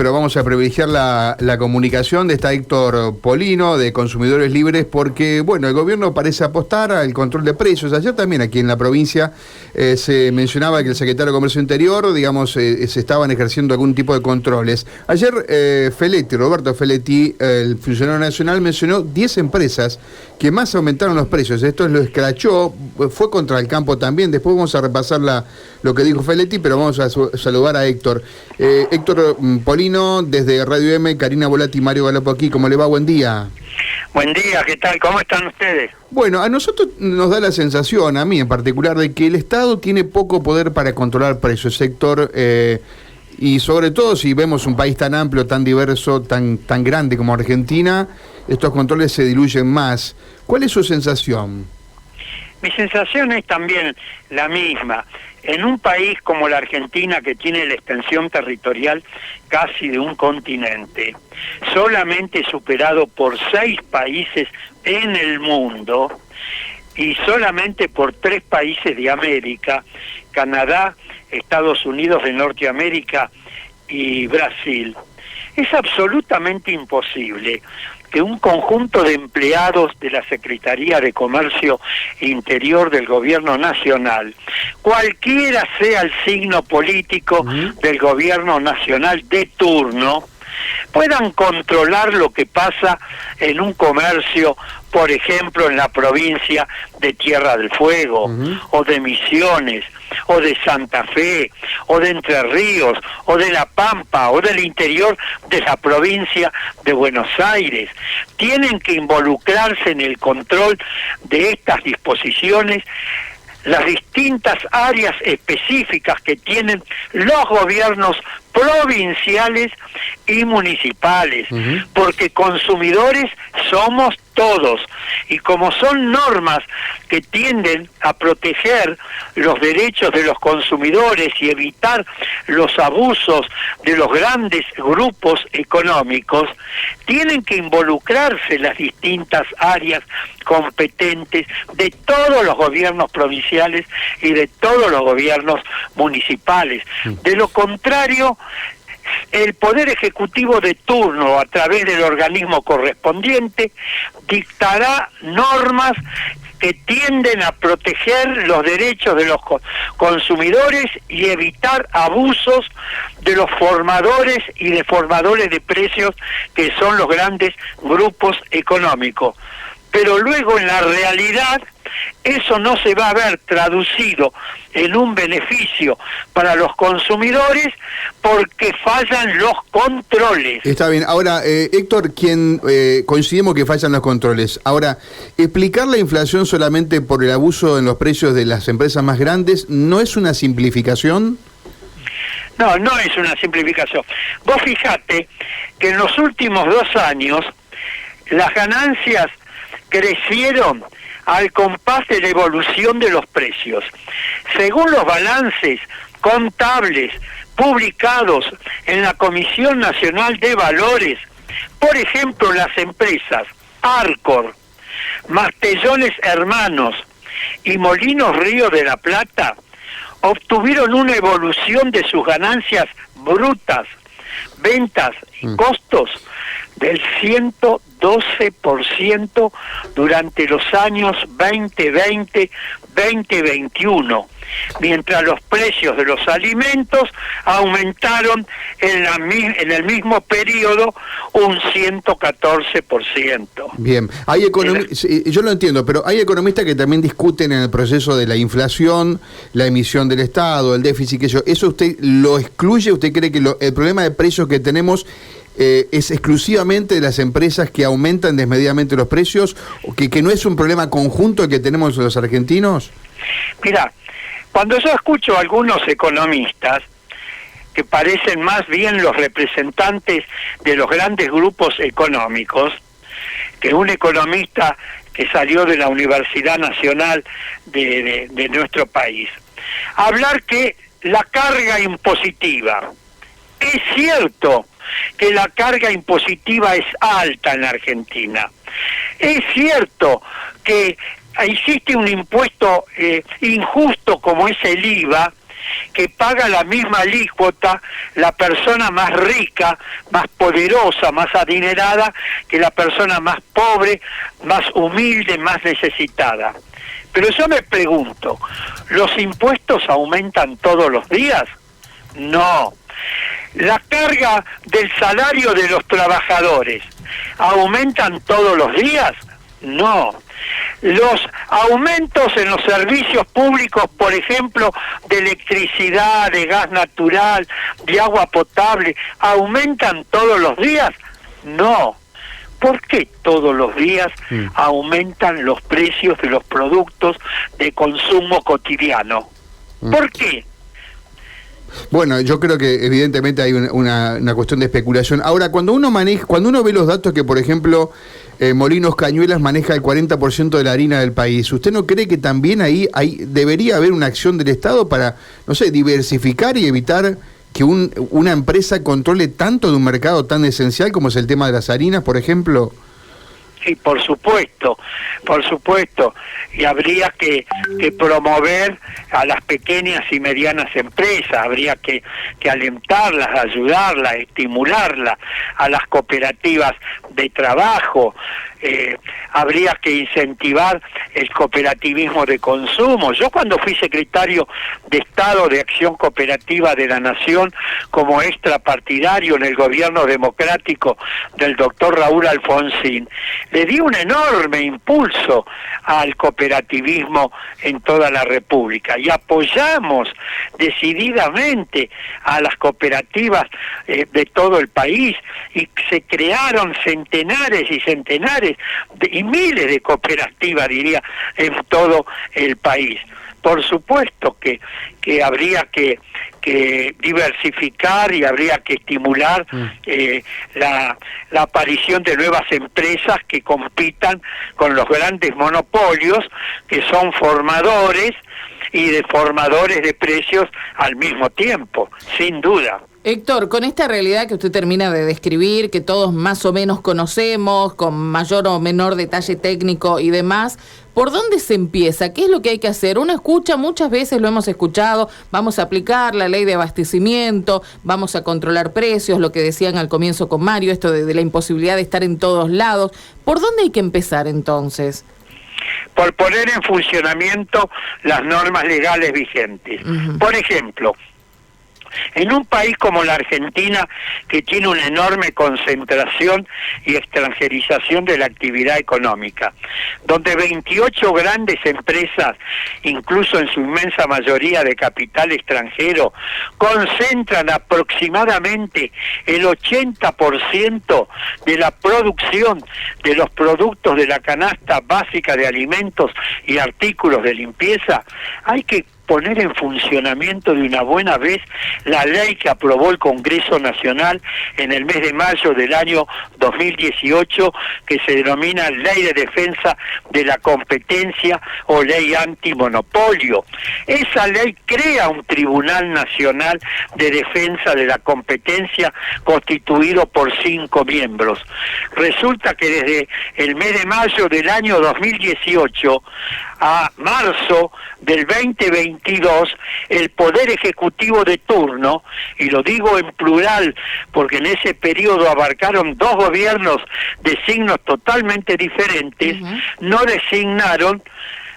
pero vamos a privilegiar la comunicación. Está Héctor Polino, de Consumidores Libres, porque, bueno, el gobierno parece apostar al control de precios. Ayer también aquí en la provincia se mencionaba que el secretario de Comercio Interior, digamos, se estaban ejerciendo algún tipo de controles. Ayer Roberto Feletti, el funcionario nacional, mencionó 10 empresas que más aumentaron los precios. Esto lo escrachó, fue contra el campo también. Después vamos a repasar lo que dijo Feletti, pero vamos a saludar a Héctor. Héctor Polino, desde Radio M, Karina Volati y Mario Galopo aquí. ¿Cómo le va? Buen día. Buen día, ¿qué tal? ¿Cómo están ustedes? Bueno, a nosotros nos da la sensación, a mí en particular, de que el Estado tiene poco poder para controlar precios, Héctor, y sobre todo si vemos un país tan amplio, tan diverso, tan grande como Argentina, estos controles se diluyen más. ¿Cuál es su sensación? Mi sensación es también la misma. En un país como la Argentina, que tiene la extensión territorial casi de un continente, solamente superado por 6 países en el mundo y solamente por 3 países de América, Canadá, Estados Unidos de Norteamérica y Brasil, es absolutamente imposible que un conjunto de empleados de la Secretaría de Comercio Interior del Gobierno Nacional, cualquiera sea el signo político del Gobierno Nacional de turno, puedan controlar lo que pasa en un comercio, por ejemplo, en la provincia de Tierra del Fuego, o de Misiones, o de Santa Fe, o de Entre Ríos, o de La Pampa, o del interior de la provincia de Buenos Aires. Tienen que involucrarse en el control de estas disposiciones las distintas áreas específicas que tienen los gobiernos provinciales y municipales, porque consumidores somos todos, y como son normas que tienden a proteger los derechos de los consumidores y evitar los abusos de los grandes grupos económicos, tienen que involucrarse las distintas áreas competentes de todos los gobiernos provinciales y de todos los gobiernos municipales. De lo contrario, el Poder Ejecutivo de turno, a través del organismo correspondiente, dictará normas que tienden a proteger los derechos de los consumidores y evitar abusos de los formadores y deformadores de precios, que son los grandes grupos económicos. Pero luego, en la realidad, eso no se va a ver traducido en un beneficio para los consumidores, porque fallan los controles. Está bien. Ahora, Héctor, coincidimos que fallan los controles. Ahora, explicar la inflación solamente por el abuso en los precios de las empresas más grandes, ¿no es una simplificación? No, no es una simplificación. Vos fijate que en los últimos 2 años las ganancias crecieron al compás de la evolución de los precios. Según los balances contables publicados en la Comisión Nacional de Valores, por ejemplo, las empresas Arcor, Mastellones Hermanos y Molinos Río de la Plata obtuvieron una evolución de sus ganancias brutas, ventas y costos del 112% durante los años 2020-2021, mientras los precios de los alimentos aumentaron en el mismo periodo un 114%. Bien, yo lo entiendo, pero hay economistas que también discuten en el proceso de la inflación, la emisión del Estado, el déficit, que ¿eso usted lo excluye? ¿Usted cree que el problema de precios que tenemos es exclusivamente de las empresas que aumentan desmedidamente los precios, que no es un problema conjunto el que tenemos los argentinos? Mira, cuando yo escucho a algunos economistas que parecen más bien los representantes de los grandes grupos económicos, que un economista que salió de la Universidad Nacional de nuestro país, hablar que la carga impositiva, es cierto que la carga impositiva es alta en Argentina. Es cierto que existe un impuesto injusto como es el IVA, que paga la misma alícuota la persona más rica, más poderosa, más adinerada, que la persona más pobre, más humilde, más necesitada. Pero yo me pregunto, ¿los impuestos aumentan todos los días? No. ¿La carga del salario de los trabajadores aumentan todos los días? No. Los aumentos en los servicios públicos, por ejemplo, de electricidad, de gas natural, de agua potable, ¿aumentan todos los días? No. ¿Por qué todos los días aumentan los precios de los productos de consumo cotidiano? ¿Por qué? Bueno, yo creo que evidentemente hay una cuestión de especulación. Ahora, cuando uno ve los datos que, por ejemplo, Molinos Cañuelas maneja el 40% de la harina del país, ¿usted no cree que también ahí debería haber una acción del Estado para, no sé, diversificar y evitar que una empresa controle tanto de un mercado tan esencial como es el tema de las harinas, por ejemplo? Sí, por supuesto, y habría que promover a las pequeñas y medianas empresas, habría que alentarlas, ayudarlas, estimularlas, a las cooperativas de trabajo, habría que incentivar el cooperativismo de consumo. Yo cuando fui secretario de Estado de Acción Cooperativa de la Nación como extrapartidario en el gobierno democrático del doctor Raúl Alfonsín, le di un enorme impulso al cooperativismo en toda la República y apoyamos decididamente a las cooperativas de todo el país y se crearon centenares y centenares y miles de cooperativas, diría, en todo el país. Por supuesto que habría que diversificar y habría que estimular la aparición de nuevas empresas que compitan con los grandes monopolios, que son formadores y deformadores de precios al mismo tiempo, sin duda. Héctor, con esta realidad que usted termina de describir, que todos más o menos conocemos, con mayor o menor detalle técnico y demás, ¿por dónde se empieza? ¿Qué es lo que hay que hacer? Uno escucha, muchas veces lo hemos escuchado, vamos a aplicar la ley de abastecimiento, vamos a controlar precios, lo que decían al comienzo con Mario, esto de la imposibilidad de estar en todos lados. ¿Por dónde hay que empezar entonces? Por poner en funcionamiento las normas legales vigentes. Por ejemplo, en un país como la Argentina, que tiene una enorme concentración y extranjerización de la actividad económica, donde 28 grandes empresas, incluso en su inmensa mayoría de capital extranjero, concentran aproximadamente el 80% de la producción de los productos de la canasta básica de alimentos y artículos de limpieza, hay que poner en funcionamiento de una buena vez la ley que aprobó el Congreso Nacional en el mes de mayo del año 2018, que se denomina Ley de Defensa de la Competencia o Ley Antimonopolio. Esa ley crea un Tribunal Nacional de Defensa de la Competencia constituido por 5 miembros. Resulta que desde el mes de mayo del año 2018 a marzo del 2022, el Poder Ejecutivo de turno, y lo digo en plural porque en ese periodo abarcaron 2 gobiernos de signos totalmente diferentes, no designaron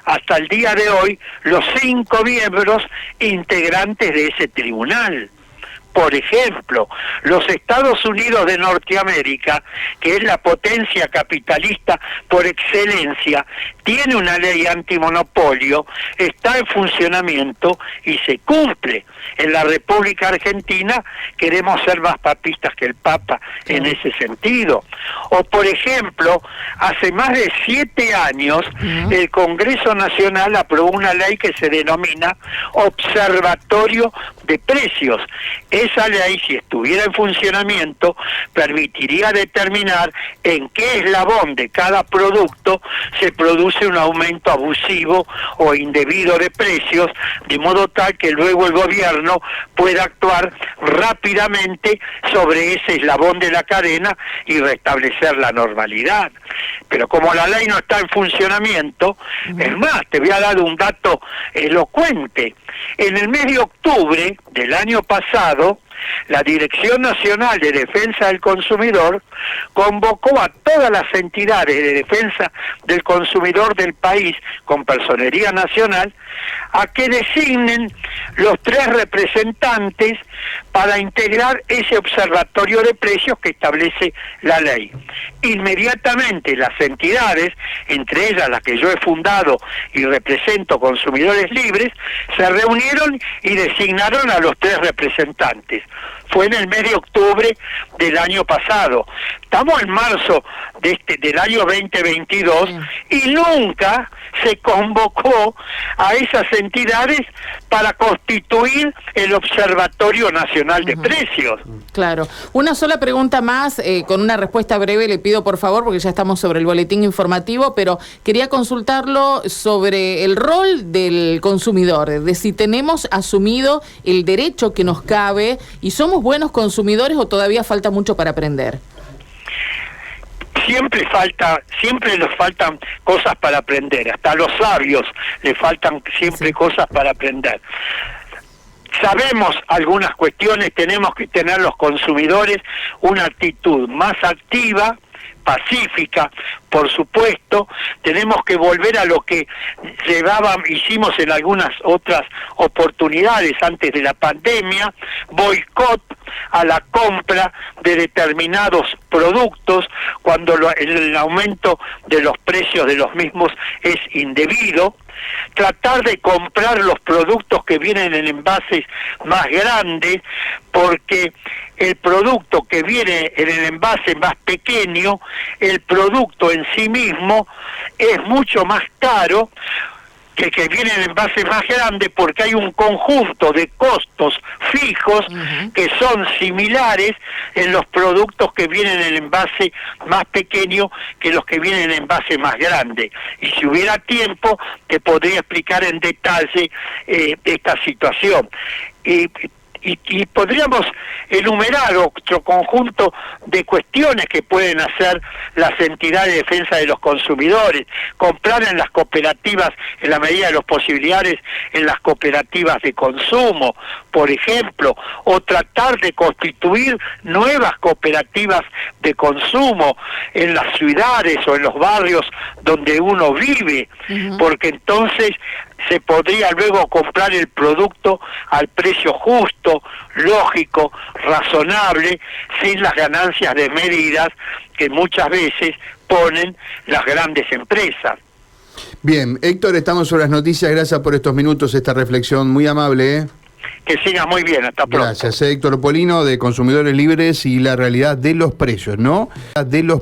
hasta el día de hoy los 5 miembros integrantes de ese tribunal. Por ejemplo, los Estados Unidos de Norteamérica, que es la potencia capitalista por excelencia, tiene una ley antimonopolio, está en funcionamiento y se cumple. En la República Argentina queremos ser más papistas que el Papa en ese sentido. O por ejemplo, hace más de 7 años el Congreso Nacional aprobó una ley que se denomina Observatorio de Precios. Esa ley, si estuviera en funcionamiento, permitiría determinar en qué eslabón de cada producto se produce un aumento abusivo o indebido de precios, de modo tal que luego el gobierno pueda actuar rápidamente sobre ese eslabón de la cadena y restablecer la normalidad. Pero como la ley no está en funcionamiento, es más, te voy a dar un dato elocuente. En el mes de octubre del año pasado, la Dirección Nacional de Defensa del Consumidor convocó a todas las entidades de defensa del consumidor del país con personería nacional a que designen los 3 representantes para integrar ese observatorio de precios que establece la ley. Inmediatamente las entidades, entre ellas las que yo he fundado y represento, Consumidores Libres, se reunieron y designaron a los 3 representantes. Fue en el mes de octubre del año pasado. Estamos en marzo del año 2022 y nunca se convocó a esas entidades para constituir el Observatorio Nacional de Precios. Claro. Una sola pregunta más, con una respuesta breve le pido por favor, porque ya estamos sobre el boletín informativo, pero quería consultarlo sobre el rol del consumidor, de si tenemos asumido el derecho que nos cabe y somos buenos consumidores o todavía falta mucho para aprender. Siempre nos faltan cosas para aprender, hasta a los sabios le faltan siempre cosas para aprender. Sabemos algunas cuestiones, tenemos que tener los consumidores una actitud más activa, pacífica, por supuesto. Tenemos que volver a lo que hicimos en algunas otras oportunidades antes de la pandemia, boicot a la compra de determinados productos cuando el aumento de los precios de los mismos es indebido. Tratar de comprar los productos que vienen en envases más grandes, porque el producto que viene en el envase más pequeño, el producto en sí mismo es mucho más caro que viene en envase más grande, porque hay un conjunto de costos fijos que son similares en los productos que vienen en envase más pequeño que los que vienen en envase más grande. Y si hubiera tiempo, te podría explicar en detalle esta situación. Y podríamos enumerar otro conjunto de cuestiones que pueden hacer las entidades de defensa de los consumidores, comprar en las cooperativas en la medida de las posibilidades en las cooperativas de consumo, por ejemplo, o tratar de constituir nuevas cooperativas de consumo en las ciudades o en los barrios donde uno vive, porque entonces se podría luego comprar el producto al precio justo, lógico, razonable, sin las ganancias desmedidas que muchas veces ponen las grandes empresas. Bien, Héctor, estamos sobre las noticias. Gracias por estos minutos, esta reflexión muy amable, ¿eh? Que sigas muy bien, hasta pronto. Gracias, Héctor Polino, de Consumidores Libres y la realidad de los precios, ¿no? De los